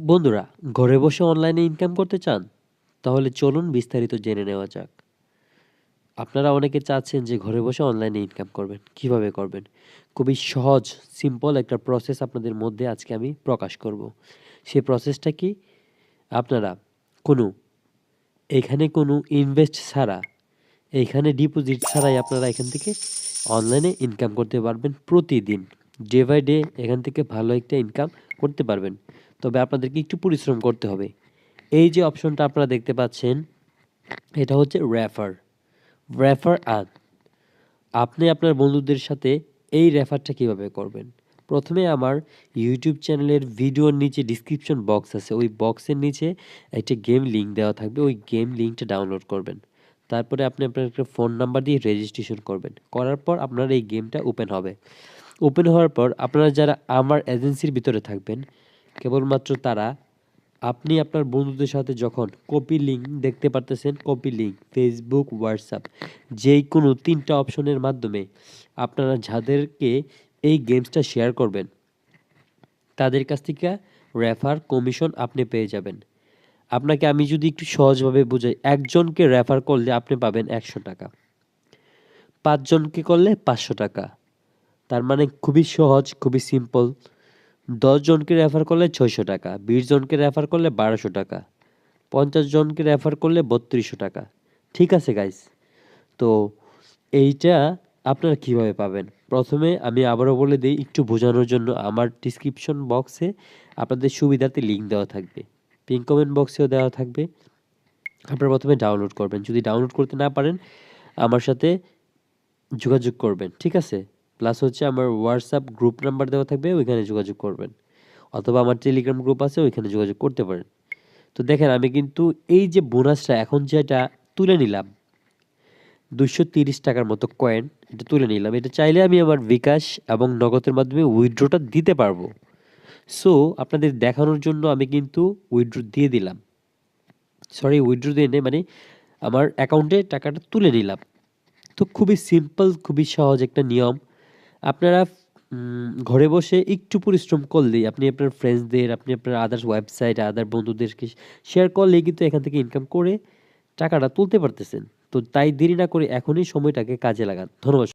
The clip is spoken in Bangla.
বন্ধুরা, ঘরে বসে অনলাইনে ইনকাম করতে চান? তাহলে চলুন বিস্তারিত জেনে নেওয়া যাক। আপনারা অনেকে চাচ্ছেন যে ঘরে বসে অনলাইনে ইনকাম করবেন। কিভাবে করবেন? খুবই সহজ, সিম্পল একটা প্রসেস আপনাদের মধ্যে আজকে আমি প্রকাশ করব। সেই প্রসেসটা কি? আপনারা কোনো কোনো ইনভেস্ট ছাড়া, এখানে ডিপোজিট ছাড়াই আপনারা এখান থেকে অনলাইনে ইনকাম করতে পারবেন প্রতিদিন। ডে বাই ডে এখান থেকে ভালো একটা ইনকাম করতে পারবেন। তবে আপনাদেরকে একটু পরিশ্রম করতে হবে। এই যে অপশনটা আপনারা দেখতে পাচ্ছেন, এটা হচ্ছে রেফার। Refer earn. আপনি আপনার বন্ধুদের সাথে এই রেফারটা কিভাবে করবেন? প্রথমে আমার ইউটিউব চ্যানেলের ভিডিওর নিচে ডেসক্রিপশন বক্স আছে। ওই বক্সের নিচে একটা গেম লিংক দেওয়া থাকবে। ওই গেম লিংকটা ডাউনলোড করবেন। তারপরে আপনি আপনার একটা ফোন নাম্বার দিয়ে রেজিস্ট্রেশন করবেন। করার পর আপনার এই গেমটা ওপেন হবে। ওপেন হওয়ার পর আপনারা যারা আমার এজেন্সির ভিতরে থাকবেন, কেবলমাত্র তারা আপনি আপনার বন্ধুদের সাথে যখন কপি লিঙ্ক দেখতে পারতেছেন, কপি লিঙ্ক ফেসবুক, হোয়াটসঅ্যাপ, যেই কোনো ৩টা অপশনের মাধ্যমে আপনারা যাদেরকে এই গেমসটা শেয়ার করবেন, তাদের কাছ থেকে রেফার কমিশন আপনি পেয়ে যাবেন। আপনাকে আমি যদি একটু সহজভাবে বুঝাই, একজনকে রেফার করলে আপনি পাবেন ১০০ টাকা, ৫ জনকে করলে ৫০০ টাকা। তার মানে খুবই সহজ, খুবই সিম্পল। ১০ জনকে রেফার করলে ৬০০ টাকা, ২০ জনকে রেফার করলে ১২০০ টাকা, ৫০ জনকে রেফার করলে ৩২০০ টাকা। ঠিক আছে গাইস? তো এইটা আপনারা কিভাবে পাবেন? প্রথমে আমি আবারও বলে দেই একটু বোঝানোর জন্য, আমার ডিসক্রিপশন বক্সে আপনাদের সুবিধার্থে লিঙ্ক দেওয়া থাকবে। পিন কমেন্ট বক্সেও দেওয়া থাকবে। আপনারা প্রথমে ডাউনলোড করবেন। যদি ডাউনলোড করতে না পারেন, আমার সাথে যোগাযোগ করবেন। ঠিক আছে? প্লাস হচ্ছে আমার হোয়াটসঅ্যাপ গ্রুপ নাম্বার দেওয়া থাকবে, ওইখানে যোগাযোগ করবেন। অথবা আমার টেলিগ্রাম গ্রুপ আছে, ওইখানে যোগাযোগ করতে পারেন। তো দেখেন, আমি কিন্তু এই যে বোনাসটা এখন যেটা তুলে নিলাম, 230 টাকার মতো কয়েন, এটা তুলে নিলাম। এটা চাইলে আমি আমার বিকাশ এবং নগদের মাধ্যমে উইথড্রটা দিতে পারবো। সো আপনাদের দেখানোর জন্য আমি কিন্তু উইথড্র দিয়ে দিলাম। সরি, উইথড্র দিয়ে নেই, মানে আমার অ্যাকাউন্টে টাকাটা তুলে নিলাম। তো খুবই সিম্পল, খুবই সহজ একটা নিয়ম। আপনারা ঘরে বসে একটু পরিশ্রম করলেই আপনি আপনার ফ্রেন্ডসদের, আপনি আপনার আদার্স ওয়েবসাইট, আদার বন্ধুদেরকে শেয়ার করলেই কিন্তু এখান থেকে ইনকাম করে টাকাটা তুলতে পারতেছেন। তো তাই দেরি না করে এখনই সময়টাকে কাজে লাগান। ধন্যবাদ।